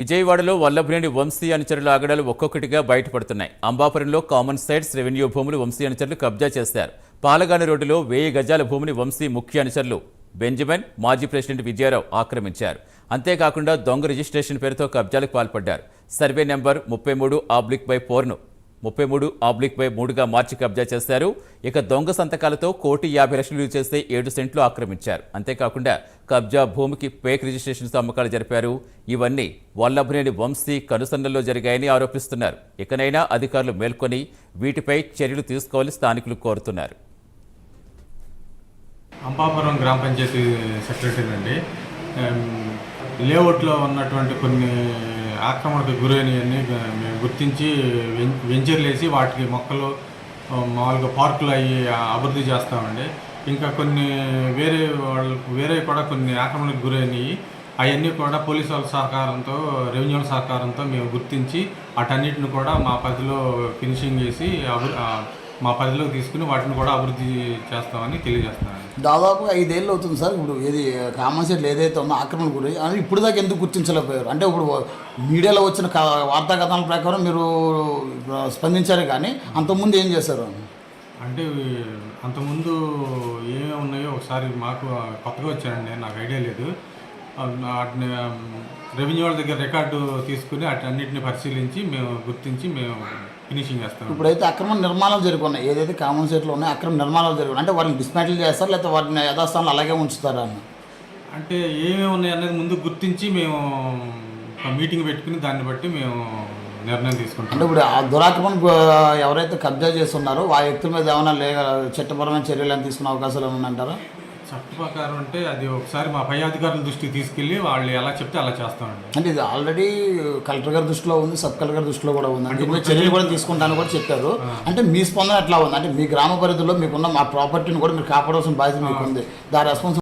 విజయవాడలో వల్లభనేని వంశీ అనుచరుల ఆగడాలు ఒక్కొక్కటిగా బయటపడుతున్నాయి. అంబాపురంలో కామన్ సైట్స్ రెవెన్యూ భూములు వంశీ అనుచరులు కబ్జా చేశారు. పాలగాని రోడ్డులో 1000 గజాల భూమిని వంశీ ముఖ్య అనుచరులు బెంజమిన్, మాజీ ప్రెసిడెంట్ విజయారావు ఆక్రమించారు. అంతేకాకుండా దొంగ రిజిస్ట్రేషన్ పేరుతో కబ్జాలకు పాల్పడ్డారు. సర్వే నెంబర్ 33/4ను 33/3గా మార్చి కబ్జా చేశారు. ఇక దొంగ సంతకాలతో 1,50,00,000 విలువ చేస్తే 7 సెంట్లు ఆక్రమించారు. అంతేకాకుండా కబ్జా భూమికి ఫేక్ రిజిస్ట్రేషన్తో అమ్మకాలు జరిపారు. ఇవన్నీ వల్లభనేని వంశీ కనుసన్నల్లో జరిగాయని ఆరోపిస్తున్నారు. ఇకనైనా అధికారులు మేల్కొని వీటిపై చర్యలు తీసుకోవాలని స్థానికులు కోరుతున్నారు. అంబాపురం గ్రామ పంచాయతీ సెక్రటరీ అండి. లేఅవుట్లో ఉన్నటువంటి కొన్ని ఆక్రమణకు గురైనవన్నీ మేము గుర్తించి వెంచర్లు వేసి వాటికి మొక్కలు మామూలుగా పార్కులు అవి అభివృద్ధి చేస్తామండి. ఇంకా కొన్ని వేరే కూడా కొన్ని ఆక్రమణకు గురైనవి అవన్నీ కూడా పోలీసు వాళ్ళ సహకారంతో, రెవెన్యూ వాళ్ళ సహకారంతో మేము గుర్తించి వాటన్నిటిని కూడా మా పరిధిలో ఫినిషింగ్ చేసి మా పరిధిలోకి తీసుకుని వాటిని కూడా అభివృద్ధి చేస్తామని తెలియజేస్తున్నాను. దాదాపు 5 ఏళ్ళు అవుతుంది సార్. ఇప్పుడు ఏది కామన్ సెట్లు ఏదైతే ఉందో ఆక్రమణ గురి అని ఇప్పుడు దాకా ఎందుకు గుర్తించలేకపోయారు? అంటే ఇప్పుడు మీడియాలో వచ్చిన వార్తా కథనాల ప్రకారం మీరు స్పందించారు, కానీ అంతకుముందు ఏం చేశారు? అంటే అంతకుముందు ఏమేమి ఉన్నాయో ఒకసారి మాకు కొత్తగా వచ్చానండి, నాకు ఐడియా లేదు. వాటిని రెవెన్యూ వాళ్ళ దగ్గర రికార్డు తీసుకుని అన్నింటిని పరిశీలించి మేము గుర్తించి మేము ఫినిషింగ్ చేస్తాం. ఇప్పుడైతే అక్రమ నిర్మాణాలు జరుగుతున్నాయి, ఏదైతే కామన్ సెట్లు ఉన్నాయో అక్రమ నిర్మాణాలు జరుగుతున్నాయి, అంటే వాటిని డిస్మాంటిల్ చేస్తారు లేకపోతే వాటిని యథాస్థానంలో అలాగే ఉంచుతారా అని? అంటే ఏమేమి ఉన్నాయి అనేది ముందు గుర్తించి మేము మీటింగ్ పెట్టుకుని దాన్ని బట్టి మేము నిర్ణయం తీసుకుంటాం. అంటే ఇప్పుడు ఆ దురాక్రమణ ఎవరైతే కబ్జా చేస్తున్నారో ఆ వ్యక్తుల మీద ఏమైనా చట్టపరమైన చర్యలు అని తీసుకునే అవకాశాలు ఏమైనా అంటారా? చట్ట ప్రకారం అంటే అది ఒకసారి మా పై అధికారుల దృష్టికి తీసుకెళ్ళి వాళ్ళు ఎలా చెప్తే అలా చేస్తామండి. అంటే ఇది ఆల్రెడీ కలెక్టర్ గారి దృష్టిలో ఉంది, సబ్ కలెక్టర్ గారి దృష్టిలో కూడా ఉంది, అంటే చర్యలు కూడా తీసుకుంటాను కూడా చెప్పారు. అంటే మీ స్పందన ఎట్లా ఉంది? అంటే మీ గ్రామ పరిధిలో మీకున్న మా ప్రాపర్టీని కూడా మీరు కాపాడాల్సిన బాధ్యత మీకు ఉంది, దాని రెస్పాన్స్